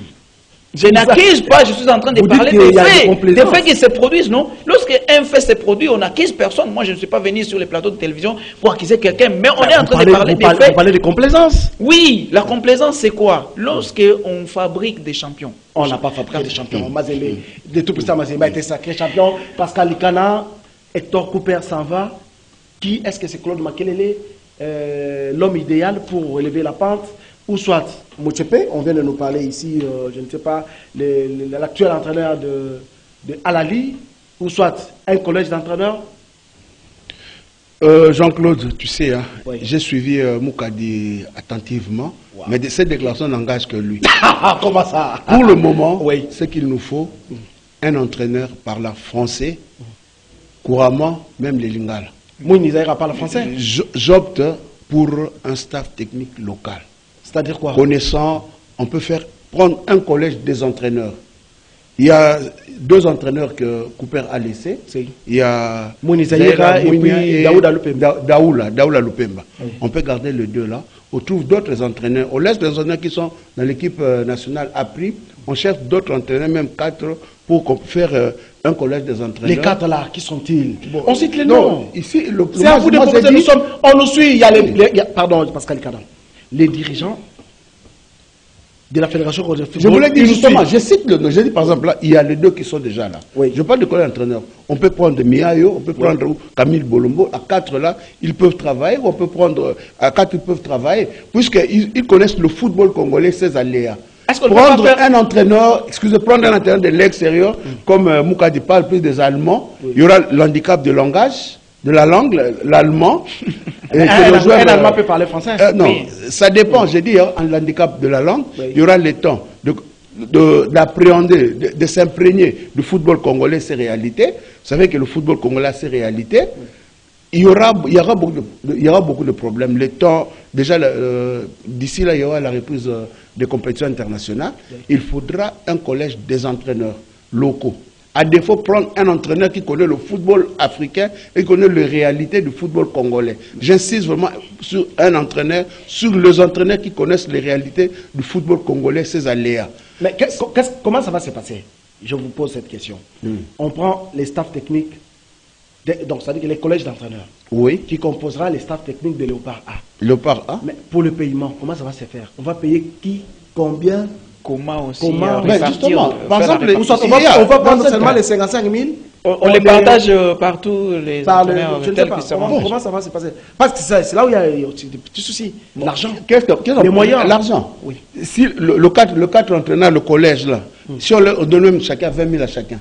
Je n'accuse pas, je suis en train de parler des faits qui se produisent, non? Lorsqu'un fait se produit, on n'accuse personne. Moi, je ne suis pas venu sur les plateaux de télévision pour accuser quelqu'un, mais on est en train de parler des faits. Vous parlez de complaisance? Oui, la complaisance, c'est quoi? Lorsqu'on fabrique des champions. On n'a pas fabriqué des champions. Mazembe, de tout puissant Mazembe a été sacré champion. Pascal Likana, Hector Cooper s'en va. Qui est-ce que c'est Claude Makelele, l'homme idéal pour relever la pente? Ou soit Motsepe, on vient de nous parler ici, je ne sais pas, l'actuel entraîneur de Alali, ou soit un collège d'entraîneurs. Jean-Claude, tu sais, hein, oui. J'ai suivi Moukadi attentivement, mais cette déclaration n'engage que lui. Comment ça? Pour le moment, oui. Ce qu'il nous faut, un entraîneur parlant français, couramment, même les Lingala. Mouni Zaïra parle français. J'opte pour un staff technique local. C'est-à-dire quoi? Connaissant, on peut prendre un collège des entraîneurs. Il y a 2 entraîneurs que Cooper a laissés. Il y a Mouni Zaïra et puis Daouda Lupemba. Daoula Lupemba. Oui. On peut garder les 2 là. On trouve d'autres entraîneurs. On laisse les entraîneurs qui sont dans l'équipe nationale appris. On cherche d'autres entraîneurs, même 4, pour faire un collège des entraîneurs. Les 4 là, qui sont-ils? Bon, on cite les noms. Ici, c'est à vous de proposer. On nous suit. Il y a pardon, Pascal Kadam. Les dirigeants de la Fédération de football. Je voulais dire justement, je cite le nom. Je dis par exemple, là, il y a les 2 qui sont déjà là. Oui. Je parle de collège d'entraîneur. On peut prendre Miayo, on peut prendre Camille Bolombo. À 4 là, ils peuvent travailler. On peut prendre à 4, ils peuvent travailler. Puisqu'ils connaissent le football congolais, ses aléas. Prendre un entraîneur, prendre un entraîneur de l'extérieur, comme Moukadi parle plus des Allemands, il y aura l'handicap de langage. De la langue, l'allemand. Un Allemand peut parler français? Non, oui. Ça dépend. J'ai dit, hein, l'handicap de la langue, oui. Il y aura le temps d'appréhender, de s'imprégner du football congolais, ses réalités. Vous savez que le football congolais a ses réalités. Il y aura beaucoup de problèmes. Le temps, déjà, d'ici là, il y aura la reprise des compétitions internationales. Oui. Il faudra un collège des entraîneurs locaux. À défaut, prendre un entraîneur qui connaît le football africain et qui connaît les réalités du football congolais. J'insiste vraiment sur un entraîneur, sur les entraîneurs qui connaissent les réalités du football congolais, ses aléas. Mais comment ça va se passer? Je vous pose cette question. On prend les staffs techniques, donc c'est-à-dire les collèges d'entraîneurs, oui, qui composera les staffs techniques de Léopard A. Léopard A. Mais pour le paiement, comment ça va se faire? On va payer qui, combien? Comment aussi justement, par exemple, on va prendre seulement les 55 000. On les partage partout, les entraîneurs tels qu'ils seront. Comment ça va se passer? Parce que c'est là où il y a des petits soucis. L'argent. Les moyens. L'argent. Oui. Si le 4 entraîneurs, le collège, là, si on donne même chacun 20 000 à chacun,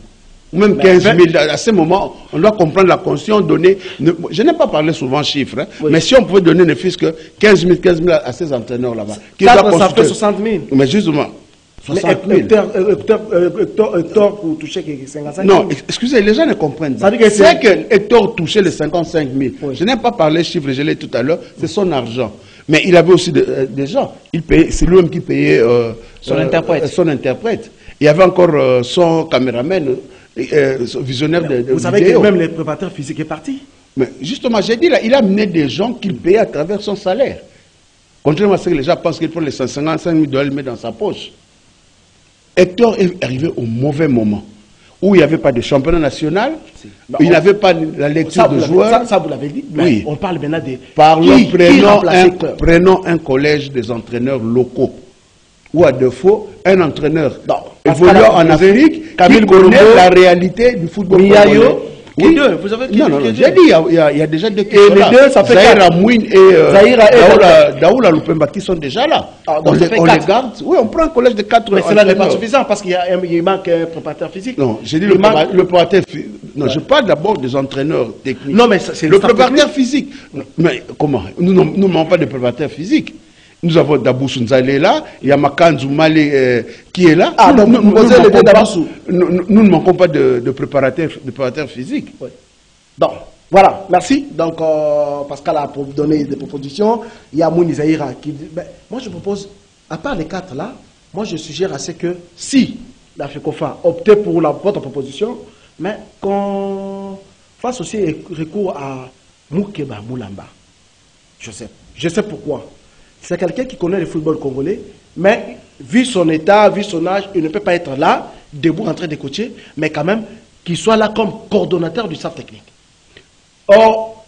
ou même 15 000, à ce moment, on doit comprendre la conscience donnée. Je n'ai pas parlé souvent chiffres, hein, oui. Mais si on pouvait donner ne fût-ce que 15 000 à ces entraîneurs là-bas. Ça fait 60 000. Mais justement. Hector pour toucher 55 000. Non, excusez, les gens ne comprennent pas. C'est que Hector touchait les 55 000. Oui. Je n'ai pas parlé chiffres, je l'ai tout à l'heure, c'est son argent. Mais il avait aussi des gens. C'est lui-même qui payait son interprète. Il y avait encore son caméraman, son visionnaire de Vous savez que même le préparateur physique est parti. Mais justement, j'ai dit là, il a amené des gens qu'il payait à travers son salaire. Contrairement à ce que les gens pensent qu'il faut les 155 000 $, le mettre dans sa poche. Hector est arrivé au mauvais moment, où il n'y avait pas de championnat national, il n'y avait pas la lecture de joueurs. Ça, vous l'avez dit, oui. On parle maintenant des... Prenons un collège des entraîneurs locaux, ou à défaut, un entraîneur évoluant en Afrique qui connaît la réalité du football congolais. Oui. Deux, vous avez non, j'ai dit, il y a déjà deux qui sont là. Et les deux, ça fait Zahir Amouine et Daoula Lupemba qui sont déjà là. On les garde. Oui, on prend un collège de 4. Mais cela n'est pas suffisant parce qu'il manque un préparateur physique. Non, j'ai dit le préparateur physique. Non, je parle d'abord des entraîneurs techniques. Non, mais c'est le préparateur physique. Mais comment? Nous n'avons pas de préparateur physique. Nous avons Daboussou Nzalé là, il y a Makanzou Malé qui est là. Ah, nous ne manquons pas de préparateurs physiques. Oui. Donc, voilà, merci. Donc, Pascal a donné des propositions. Il y a Mouni Zahira qui dit, ben, moi je propose, à part les 4 là, moi je suggère à ce que si la FECOFA optait pour votre proposition, mais qu'on fasse aussi recours à Moukeba Moulamba. Je sais pourquoi. C'est quelqu'un qui connaît le football congolais, mais vu son état, vu son âge, il ne peut pas être là, debout en train de coacher, mais quand même qu'il soit là comme coordonnateur du staff technique.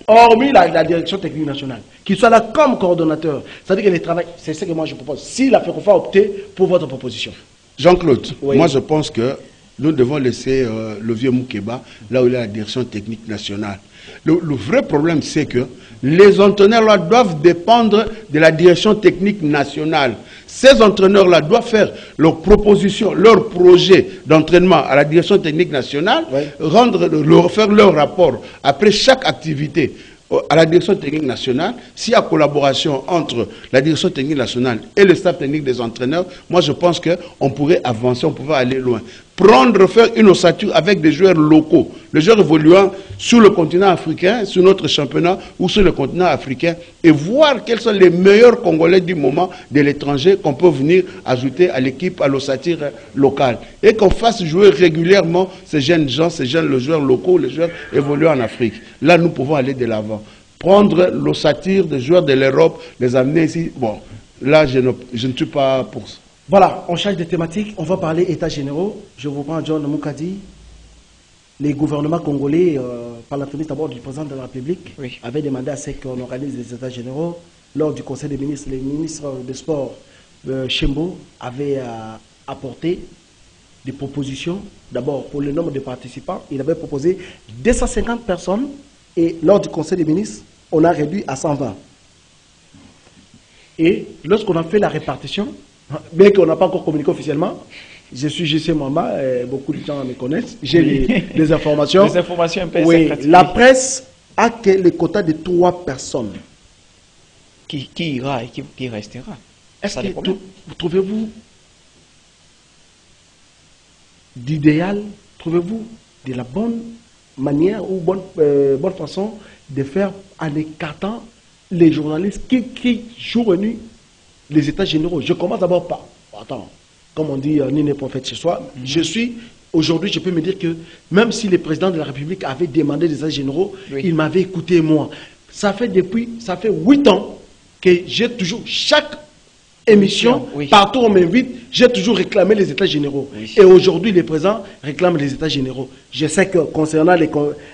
Hormis la direction technique nationale, qu'il soit là comme coordonnateur. C'est-à-dire que le travail, c'est ce que moi je propose. Si la FECOFA opter pour votre proposition. Jean-Claude, oui. Moi je pense que nous devons laisser le vieux Moukeba là où il y a la direction technique nationale. Le vrai problème, c'est que les entraîneurs-là doivent dépendre de la direction technique nationale. Ces entraîneurs-là doivent faire leurs propositions, leurs projets d'entraînement à la direction technique nationale, oui. Faire leur rapport après chaque activité à la direction technique nationale. S'il y a collaboration entre la direction technique nationale et le staff technique des entraîneurs, moi je pense qu'on pourrait avancer, on pourrait aller loin. Faire une ossature avec des joueurs locaux, les joueurs évoluant sur le continent africain, sur notre championnat ou sur le continent africain, et voir quels sont les meilleurs Congolais du moment de l'étranger qu'on peut venir ajouter à l'équipe, à l'ossature locale. Et qu'on fasse jouer régulièrement ces jeunes gens, les joueurs locaux, les joueurs évoluant en Afrique. Là, nous pouvons aller de l'avant. Prendre l'ossature des joueurs de l'Europe, les amener ici. Bon, là, je ne suis pas pour ça. Voilà, on change de thématique, on va parler États généraux. Je vous prends John Moukadi. Les gouvernements congolais, par l'entremise d'abord du président de la République, oui, avaient demandé à ce qu'on organise les États généraux. Lors du Conseil des ministres, les ministres des Sports, Chembo, avaient apporté des propositions. D'abord, pour le nombre de participants, il avait proposé 250 personnes et lors du Conseil des ministres, on a réduit à 120. Et lorsqu'on a fait la répartition, bien qu'on n'a pas encore communiqué officiellement, je suis JC Mwamba, beaucoup de gens me connaissent, j'ai les informations. Les informations un peu oui, la presse a que le quota de 3 personnes. Qui ira et qui restera. Est-ce que trouvez-vous d'idéal, trouvez-vous de la bonne manière ou bonne façon de faire en écartant les journalistes qui jouent nuit les États généraux? Je commence d'abord par... Attends, comme on dit, ni n'est prophète chez soi. Aujourd'hui, je peux me dire que même si le président de la République avait demandé des États généraux, oui, il m'avait écouté moi. Ça fait 8 ans que j'ai toujours, chaque émission, oui, partout où on m'invite, j'ai toujours réclamé les États généraux. Oui. Et aujourd'hui, le président réclame les États généraux. Je sais que concernant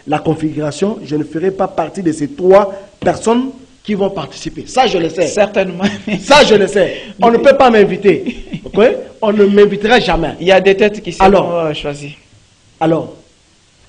la configuration, je ne ferai pas partie de ces 3 personnes qui vont participer. Ça, je le sais. Certainement. Ça, je le sais. On ne peut pas m'inviter. Okay? On ne m'invitera jamais. Il y a des têtes qui seront choisies. Alors,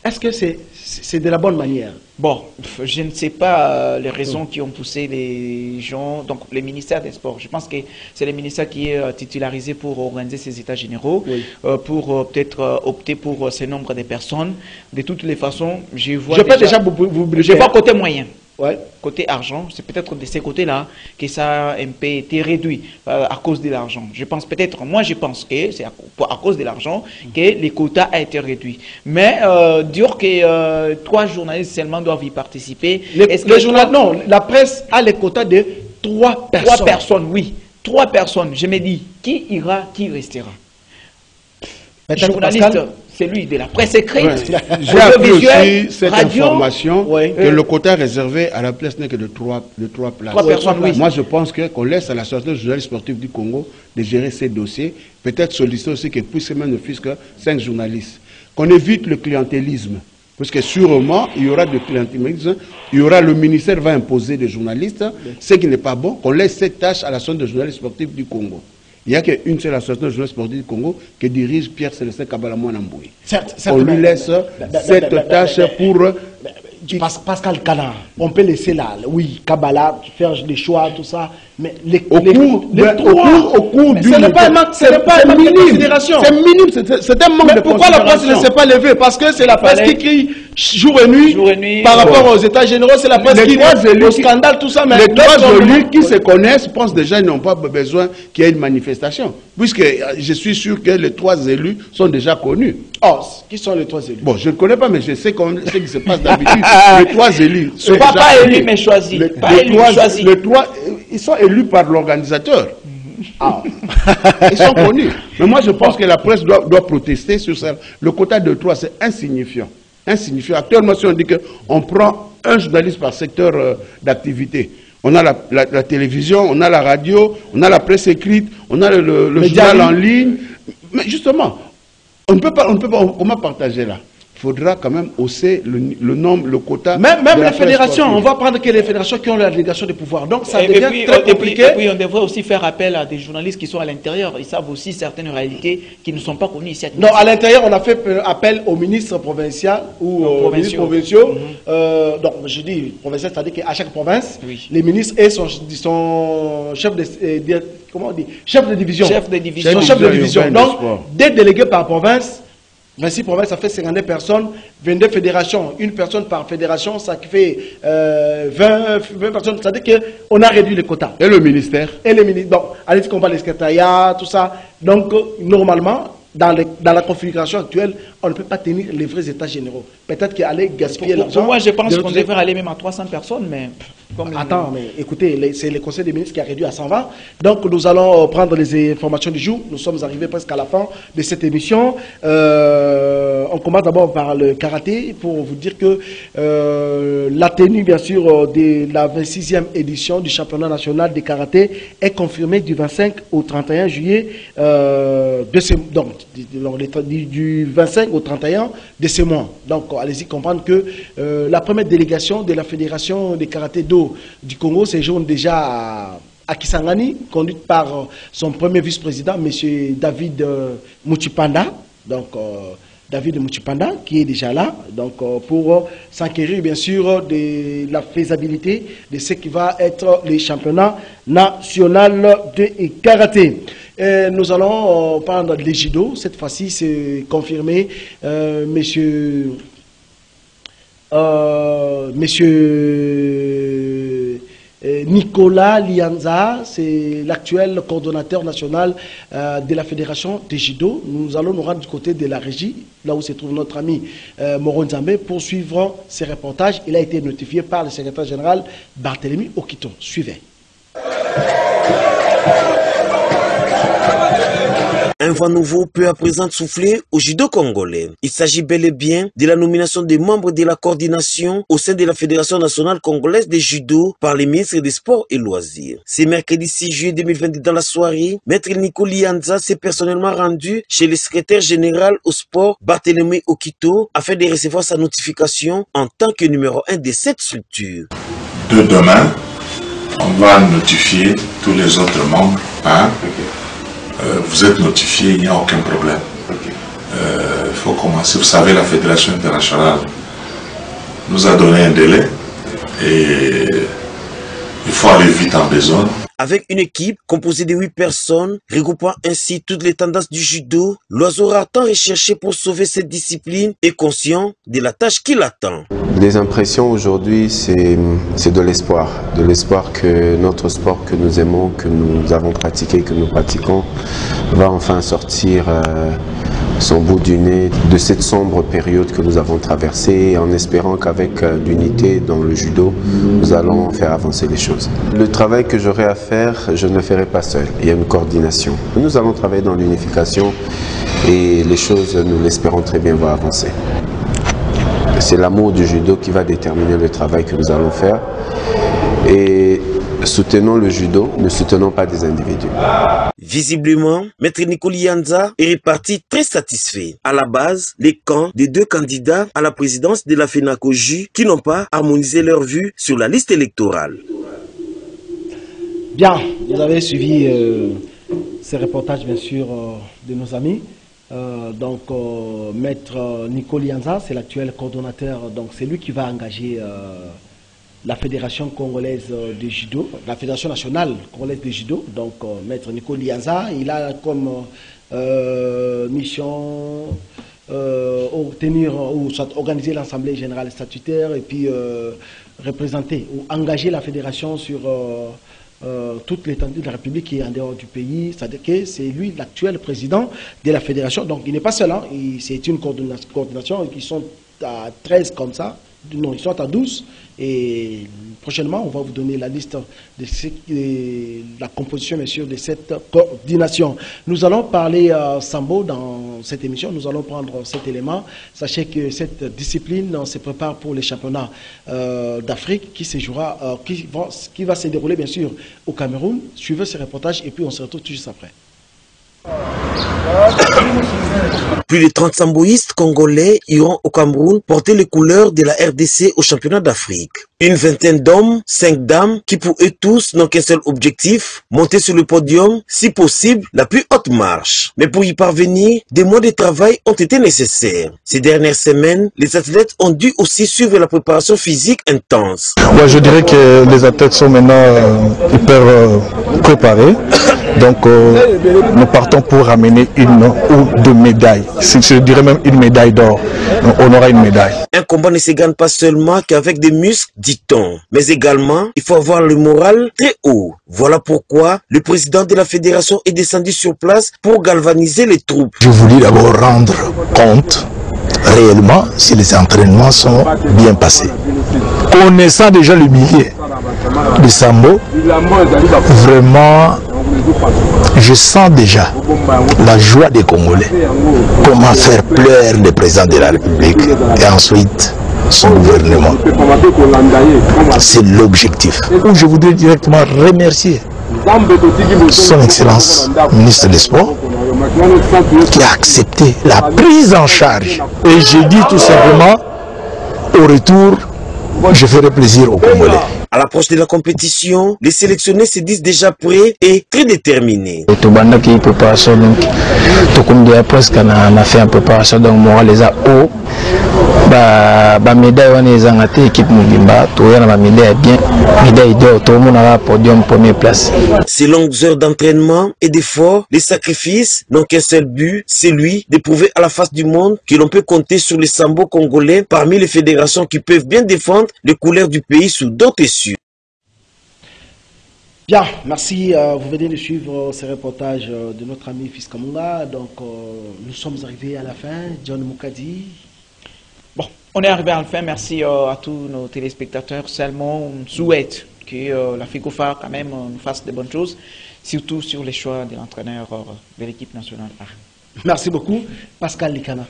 est-ce que c'est de la bonne manière? Bon, je ne sais pas les raisons qui ont poussé les gens, donc les ministères des Sports. Je pense que c'est le ministère qui est titularisé pour organiser ces États généraux, oui, pour peut-être opter pour ce nombre de personnes. De toutes les façons, je vois je vois côté moyen. Ouais. Côté argent, c'est peut-être de ces côtés-là que ça a un peu été réduit à cause de l'argent. Je pense peut-être, moi je pense que c'est à cause de l'argent que les quotas ont été réduits. Mais dire que 3 journalistes seulement doivent y participer. Non, la presse a les quotas de 3 personnes. 3 personnes, oui. 3 personnes. Je me dis, qui ira, qui restera? Journaliste, c'est lui de la presse écrite. Ouais. J'ai appris aussi cette information que le quota réservé à la presse n'est que de 3 places. 3 personnes, oui. Moi, je pense qu'on laisse à la Société journaliste sportive du Congo de gérer ces dossiers. Peut-être solliciter aussi qu'il puisse même ne fût-ce que 5 journalistes. Qu'on évite le clientélisme. Parce que sûrement, il y aura de clientélisme. Il y aura, le ministère va imposer des journalistes. Ce qui n'est pas bon. Qu'on laisse cette tâche à la Société journaliste sportive du Congo. Il n'y a qu'une seule association de journalistes sportifs du Congo que dirige Pierre-Célestin Kabala-Mouanamboui. On lui laisse cette tâche pour... Pascal Canard, on peut laisser là, oui, Kabala, faire des choix, tout ça, mais au cours du... Ce n'est pas un manque de considération. C'est minime, c'est un manque de considération. Pourquoi la presse ne s'est pas levée? Parce que c'est la presse qui crie jour et nuit, par rapport aux états généraux, c'est la presse qui dit au scandale, tout ça. Mais les trois élus qui se connaissent pensent déjà qu'ils n'ont pas besoin qu'il y ait une manifestation. Puisque je suis sûr que les trois élus sont déjà connus. Oh, qui sont les trois élus? Bon, je ne connais pas, mais je sais ce qui se passe d'habitude. Les trois élus sont pas élus, mais choisis. Les trois, ils sont élus par l'organisateur. Ah. Ils sont connus. Mais moi, je pense que la presse doit protester sur ça. Le quota de 3, c'est insignifiant. Actuellement, si on dit qu'on prend un journaliste par secteur d'activité, on a la télévision, on a la radio, on a la presse écrite, on a le journal en ligne. Mais justement, on ne peut pas, comment partager là? Il faudra quand même hausser le nombre, le quota. Même les fédérations, on va prendre que les fédérations qui ont la délégation de pouvoir. Donc ça devient très compliqué. Et puis on devrait aussi faire appel à des journalistes qui sont à l'intérieur. Ils savent aussi certaines réalités qui ne sont pas connues ici. Non, à l'intérieur, on a fait appel aux ministres provinciaux ou aux ministres provinciaux. Donc je dis provincial, c'est-à-dire qu'à chaque province, les ministres et son chef de chef de division. Chef de division. Donc des délégués par province. 26 provinces, ça fait 52 personnes, 22 fédérations, une personne par fédération, ça fait 20 personnes. C'est-à-dire qu'on a réduit les quotas. Et le ministère? Et les ministres. Donc, allez-y qu'on parle des secrétariats, tout ça. Donc, normalement, dans la configuration actuelle, on ne peut pas tenir les vrais états généraux. Peut-être qu'aller gaspiller l'argent. Pour moi, je pense qu'on devrait aller même à 300 personnes, mais... Attends, mais écoutez, c'est le Conseil des ministres qui a réduit à 120. Donc, nous allons prendre les informations du jour. Nous sommes arrivés presque à la fin de cette émission. On commence d'abord par le karaté pour vous dire que la tenue, bien sûr, de la 26e édition du championnat national de karaté est confirmée du 25 au 31 juillet du 25 au 31 de ce mois. Donc, allez-y comprendre que la première délégation de la Fédération de karaté d'eau du Congo séjourne déjà à Kisangani, conduite par son premier vice-président, M. David Muchipanda. Donc, David Muchipanda, qui est déjà là, donc, pour s'enquérir, bien sûr, de la faisabilité de ce qui va être les championnats nationaux de karaté. Nous allons prendre les judo. Cette fois-ci, c'est confirmé. Monsieur Nicolas Lianza, c'est l'actuel coordonnateur national de la fédération de judo. Nous allons nous rendre du côté de la régie, là où se trouve notre ami Moron Nzambe, pour suivre ces reportages. Il a été notifié par le secrétaire général Barthélemy Okito. Suivez. Un vent nouveau peut à présent souffler au judo congolais. Il s'agit bel et bien de la nomination des membres de la coordination au sein de la Fédération nationale congolaise de judo par les ministres des Sports et Loisirs. C'est mercredi 6 juillet 2022 dans la soirée, Maître Nico Lianza s'est personnellement rendu chez le secrétaire général au sport Barthélemy Okito afin de recevoir sa notification en tant que numéro 1 de cette structure. De demain, on va notifier tous les autres membres. Vous êtes notifié, il n'y a aucun problème. Il faut commencer. Vous savez, la Fédération internationale nous a donné un délai et il faut aller vite en besoin. Avec une équipe composée de 8 personnes, regroupant ainsi toutes les tendances du judo, l'oiseau a tant recherché pour sauver cette discipline et conscient de la tâche qui l'attend. Les impressions aujourd'hui, c'est de l'espoir que notre sport que nous aimons, que nous avons pratiqué, que nous pratiquons, va enfin sortir son bout du nez de cette sombre période que nous avons traversée, en espérant qu'avec l'unité dans le judo, nous allons faire avancer les choses. Le travail que j'aurai à faire, je ne le ferai pas seul. Il y a une coordination. Nous allons travailler dans l'unification et les choses, nous l'espérons très bien, vont avancer. C'est l'amour du judo qui va déterminer le travail que nous allons faire. Et soutenons le judo, ne soutenons pas des individus. Visiblement, Maître Nico Lianza est reparti très satisfait. À la base, les camps des 2 candidats à la présidence de la FENACOJU qui n'ont pas harmonisé leur vue sur la liste électorale. Bien, vous avez suivi ces reportages, bien sûr, de nos amis. Maître Nico Lianza, c'est l'actuel coordonnateur, donc c'est lui qui va engager la Fédération congolaise de judo, la Fédération nationale congolaise de judo. Donc, Maître Nico Lianza, il a comme mission organiser l'Assemblée générale statutaire et puis représenter ou engager la fédération sur toute l'étendue de la République qui est en dehors du pays. C'est-à-dire que c'est lui l'actuel président de la fédération. Donc il n'est pas seul, hein. C'est une coordination, ils sont à 13 comme ça. Non, ils sont à 12 et prochainement on va vous donner la liste de la composition bien sûr de cette coordination. Nous allons parler sambo dans cette émission, nous allons prendre cet élément. Sachez que cette discipline se prépare pour les championnats d'Afrique qui se jouera, qui va se dérouler bien sûr au Cameroun. Suivez ce reportage et puis on se retrouve tout juste après. Plus de 30 samboïstes congolais iront au Cameroun porter les couleurs de la RDC au championnat d'Afrique. Une vingtaine d'hommes, 5 dames, qui pour eux tous n'ont qu'un seul objectif, monter sur le podium, si possible, la plus haute marche. Mais pour y parvenir, des mois de travail ont été nécessaires. Ces dernières semaines, les athlètes ont dû aussi suivre la préparation physique intense. Ouais, je dirais que les athlètes sont maintenant hyper préparés. Donc nous partons pour ramener une ou deux médailles. Je dirais même une médaille d'or. On aura une médaille. Un combat ne se gagne pas seulement qu'avec des muscles, dit-on. Mais également, il faut avoir le moral très haut. Voilà pourquoi le président de la fédération est descendu sur place pour galvaniser les troupes. Je voulais d'abord rendre compte réellement si les entraînements sont bien passés. Connaissant déjà le milieu de sambo, vraiment, je sens déjà la joie des Congolais. Comment faire pleurer le président de la République et ensuite son gouvernement. C'est l'objectif. Je voudrais directement remercier son Excellence, ministre des Sports, qui a accepté la prise en charge. Et j'ai dit tout simplement, au retour, je ferai plaisir aux Congolais. À l'approche de la compétition, les sélectionnés se disent déjà prêts et très déterminés. Préparation, donc, tout comme presque on a fait une préparation, donc moi les a haut. Bah médaille on est en équipe Mugimba, tout y a la médaille bien, médaille d'or, tout le monde a podium première place. Ces longues heures d'entraînement et d'efforts, les sacrifices n'ont qu'un seul but, celui de prouver à la face du monde que l'on peut compter sur les sambo congolais parmi les fédérations qui peuvent bien défendre les couleurs du pays sous d'autres cieux. Bien, merci. Vous venez de suivre ce reportage de notre ami Fiskamunga. Donc, nous sommes arrivés à la fin. John Mukadi. Bon, on est arrivé à la fin. Merci à tous nos téléspectateurs. Seulement, on souhaite que la FICOFA, quand même, nous fasse de bonnes choses, surtout sur les choix de l'entraîneur de l'équipe nationale A. Merci beaucoup. Pascal Likana.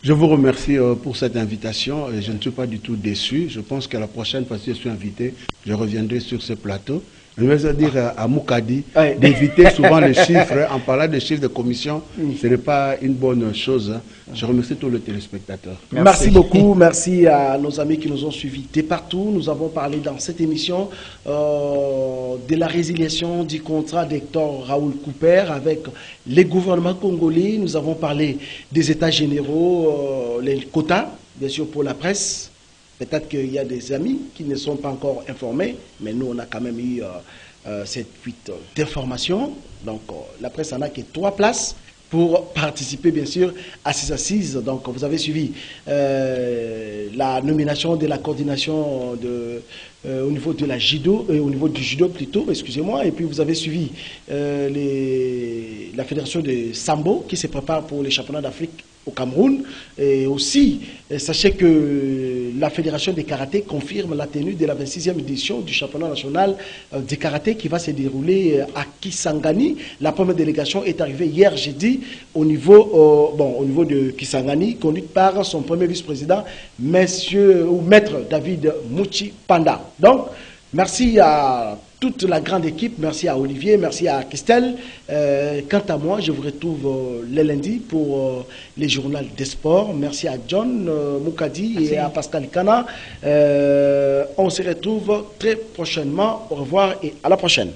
Je vous remercie pour cette invitation. Je ne suis pas du tout déçu. Je pense que la prochaine fois que je suis invité, je reviendrai sur ce plateau. Je vais dire à Mukadi d'éviter souvent les chiffres. En parlant des chiffres de commission, ce n'est pas une bonne chose. Je remercie tous les téléspectateurs. Merci beaucoup. Merci à nos amis qui nous ont suivis de partout. Nous avons parlé dans cette émission de la résiliation du contrat d'Hector Raoul Cooper avec les gouvernements congolais. Nous avons parlé des états généraux, les quotas, bien sûr pour la presse. Peut-être qu'il y a des amis qui ne sont pas encore informés, mais nous, on a quand même eu cette fuite d'informations. Donc, la presse en a que 3 places pour participer, bien sûr, à ces assises. Donc, vous avez suivi la nomination de la coordination au niveau de la judo, au niveau du judo plutôt, excusez-moi. Et puis, vous avez suivi la fédération de Sambo qui se prépare pour les championnats d'Afrique au Cameroun. Et aussi, sachez que la Fédération des karaté confirme la tenue de la 26e édition du championnat national de karaté qui va se dérouler à Kisangani. La première délégation est arrivée hier jeudi au niveau de Kisangani, conduite par son premier vice-président, maître David Mouchi Panda. Donc, merci à toute la grande équipe, merci à Olivier, merci à Christelle. Quant à moi, je vous retrouve le lundi pour les journaux des sports. Merci à John Mukadi et à Pascal Kana. On se retrouve très prochainement. Au revoir et à la prochaine.